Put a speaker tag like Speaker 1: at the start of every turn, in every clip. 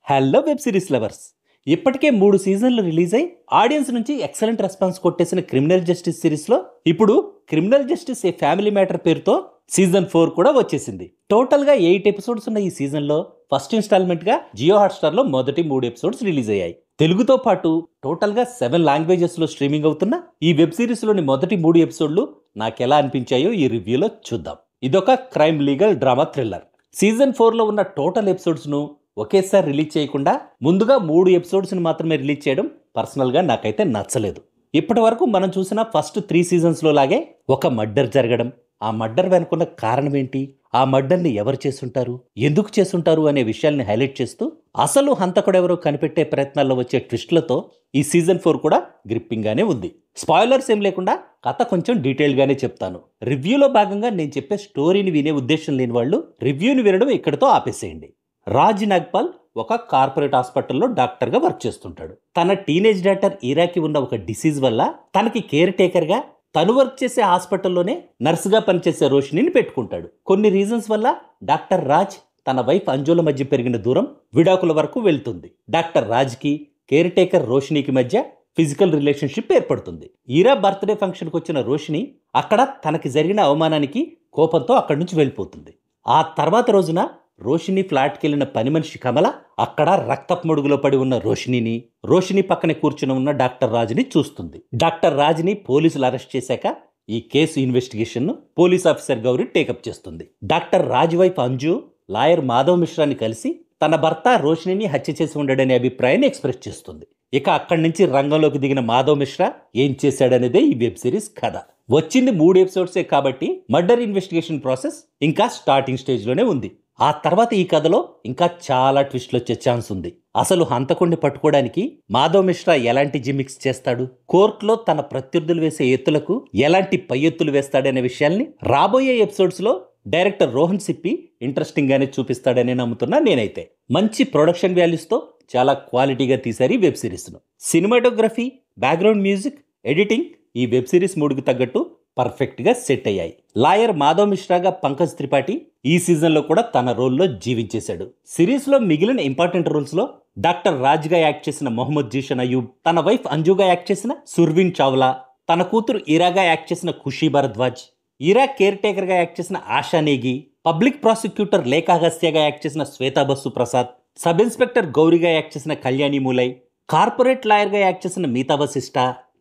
Speaker 1: Hello web series lovers. ఇప్పటికే 3 సీజన్లు release అయి ఆడియన్స్ నుంచి ఎక్సలెంట్ రెస్పాన్స్ కొట్టేసిన క్రిమినల్ జస్టిస్ సిరీస్లో ఇప్పుడు criminal justice A family matter పేరుతో సీజన్ 4 కూడా వచ్చేసింది. టోటల్గా 8 ఎపిసోడ్స్ ఉన్న ఈ సీజన్లో ఫస్ట్ ఇన్స్టాల్మెంట్గా జియో హాట్స్టార్లో మొదటి 3 ఎపిసోడ్స్ రిలీజ్ అయ్యాయి. తెలుగుతో పాటు టోటల్గా 7 లాంగ్వేజెస్లో స్ట్రీమింగ్ అవుతున్న ఈ వెబ్ సిరీస్లోని మొదటి 3 ఎపిసోడ్లు నాకెలా అనిపించాయో ఈ రివ్యూలో చూద్దాం. ఇదొక crime legal drama thriller. Season 4లో ఉన్న టోటల్ ఎపిసోడ్స్ను ఒకేసారి రిలీజ్ చేయకుండా ముందుగా 3 ఎపిసోడ్స్ని మాత్రమే రిలీజ్ చేయడం పర్సనల్గా నాకైతే నచ్చలేదు. ఇప్పటి వరకు మనం చూసిన ఫస్ట్ 3 సీజన్స్లో లాగే ఒక మర్డర్ జరగడం, ఆ మర్డర్ వెనుకున్న కారణం ఏంటి, ఆ మర్డర్ని ఎవరు చేస్తుంటారు, ఎందుకు చేస్తుంటారు అనే విషయాల్ని హైలైట్ చేస్తూ అసలు హంతకుడెవరో కనిపెట్టే ప్రయత్నాల్లో వచ్చే ట్విస్ట్లతో ఈ సీజన్ 4 కూడా గ్రిప్పింగ్గానే ఉంది. స్పాయిలర్స్ ఏం లేకుండా కథ కొంచెం డీటెయిల్గానే చెప్తాను. రివ్యూలో భాగంగా నేను చెప్పే స్టోరీని వినే ఉద్దేశం లేని వాళ్ళు రివ్యూని వినడం ఇక్కడితో ఆపేసేయండి. రాజ్ నాగ్పాల్ ఒక కార్పొరేట్ హాస్పిటల్లో డాక్టర్గా వర్క్ చేస్తుంటాడు. తన టీనేజ్ డాటర్ ఈరాకి ఉన్న ఒక డిసీజ్ వల్ల తనకి కేర్ టేకర్గా తను వర్క్ చేసే హాస్పిటల్లోనే నర్సుగా పనిచేసే రోషినిని పెట్టుకుంటాడు. కొన్ని రీజన్స్ వల్ల డాక్టర్ రాజ్ తన వైఫ్ అంజుల మధ్య పెరిగిన దూరం విడాకుల వరకు వెళ్తుంది. డాక్టర్ రాజ్కి కేర్ టేకర్ రోషినికి మధ్య ఫిజికల్ రిలేషన్షిప్ ఏర్పడుతుంది. ఈరా బర్త్డే ఫంక్షన్కి వచ్చిన రోషిని అక్కడ తనకి జరిగిన అవమానానికి కోపంతో అక్కడి నుంచి వెళ్ళిపోతుంది. ఆ తర్వాత రోజున రోషిని ఫ్లాట్కి వెళ్ళిన పని మనిషి కమల అక్కడ రక్తపు మడుగులో పడి ఉన్న రోషిని పక్కనే కూర్చుని ఉన్న డాక్టర్ రాజ్ని చూస్తుంది. డాక్టర్ రాజ్ని పోలీసులు అరెస్ట్ చేశాక ఈ case investigation police officer Gauri take up చేస్తుంది. Doctor Raj wife Anju lawyer Madhav మిశ్రాని కలిసి తన భర్త రోషిని హత్య చేసి ఉండడనే అభిప్రాయాన్ని ఎక్స్ప్రెస్ చేస్తుంది. ఇక అక్కడి నుంచి రంగంలోకి దిగిన మాధవ్ మిశ్రా ఏం చేశాడనేదే ఈ వెబ్ సిరీస్ కథ. వచ్చింది 3 ఎపిసోడ్సే కాబట్టి మర్డర్ ఇన్వెస్టిగేషన్ ప్రాసెస్ ఇంకా స్టార్టింగ్ స్టేజ్లోనే ఉంది. ఆ తర్వాత ఈ కథలో ఇంకా చాలా ట్విస్ట్లు వచ్చే ఛాన్స్ ఉంది. అసలు హంతకుడిని పట్టుకోవడానికి మాధవ్ మిశ్రా ఎలాంటి జిమిక్స్ చేస్తాడు, కోర్టులో తన ప్రత్యర్థులు వేసే ఎత్తులకు ఎలాంటి పై ఎత్తులు వేస్తాడనే విషయాల్ని రాబోయే ఎపిసోడ్స్లో డైరెక్టర్ రోహన్ సిప్పి ఇంట్రెస్టింగ్గానే చూపిస్తాడని నమ్ముతున్నా నేనైతే. మంచి ప్రొడక్షన్ వాల్యూస్తో చాలా క్వాలిటీగా తీశారు ఈ వెబ్ సిరీస్ను. సినిమాటోగ్రఫీ, బ్యాక్గ్రౌండ్ మ్యూజిక్, ఎడిటింగ్ ఈ వెబ్ సిరీస్ 3కి తగ్గట్టు పర్ఫెక్ట్గా సెట్ అయ్యాయి. లాయర్ మాధవ్ మిశ్రాగా పంకజ్ త్రిపాఠి ఈ సీజన్లో కూడా తన రోల్లో జీవించేశాడు. సిరీస్లో మిగిలిన ఇంపార్టెంట్ రోల్స్లో డాక్టర్ రాజ్గా యాక్ట్ చేసిన మొహమ్మద్ జీషన్ అయూబ్, తన వైఫ్ అంజుగా యాక్ట్ చేసిన సుర్వీన్ చావ్లా, తన కూతురు ఈరాగా యాక్ట్ చేసిన ఖుషీ భరద్వాజ్, ఈరా కేర్ టేకర్గా యాక్ట్ చేసిన ఆశా నేగి, పబ్లిక్ ప్రాసిక్యూటర్ లేఖ అగస్త్యగా యాక్ట్ చేసిన శ్వేతా బస్సు ప్రసాద్, సబ్ ఇన్స్పెక్టర్ గౌరీగా యాక్ట్ చేసిన కళ్యాణి మూలై, కార్పొరేట్ లాయర్గా యాక్ట్ చేసిన మీతా వశిష్ఠ,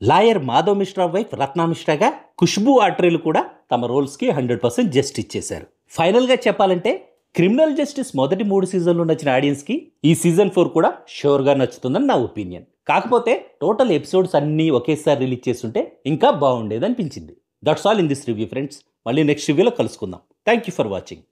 Speaker 1: లాయర్ మాధవ్ మిశ్రా వైఫ్ రత్నా మిశ్రాగా ఖుష్బూ ఆట్రేలు కూడా తమ రోల్స్కి 100% జస్ట్ ఇచ్చేశారు. ఫైనల్గా చెప్పాలంటే క్రిమినల్ జస్టిస్ మొదటి 3 సీజన్లు నచ్చిన ఆడియన్స్కి ఈ సీజన్ 4 కూడా షూర్గా నచ్చుతుందని నా ఒపీనియన్. కాకపోతే టోటల్ ఎపిసోడ్స్ అన్నీ ఒకేసారి రిలీజ్ చేస్తుంటే ఇంకా బాగుండేది అనిపించింది. That's all in this review friends. మళ్ళీ నెక్స్ట్ రివ్యూలో కలుసుకుందాం. Thank you for watching.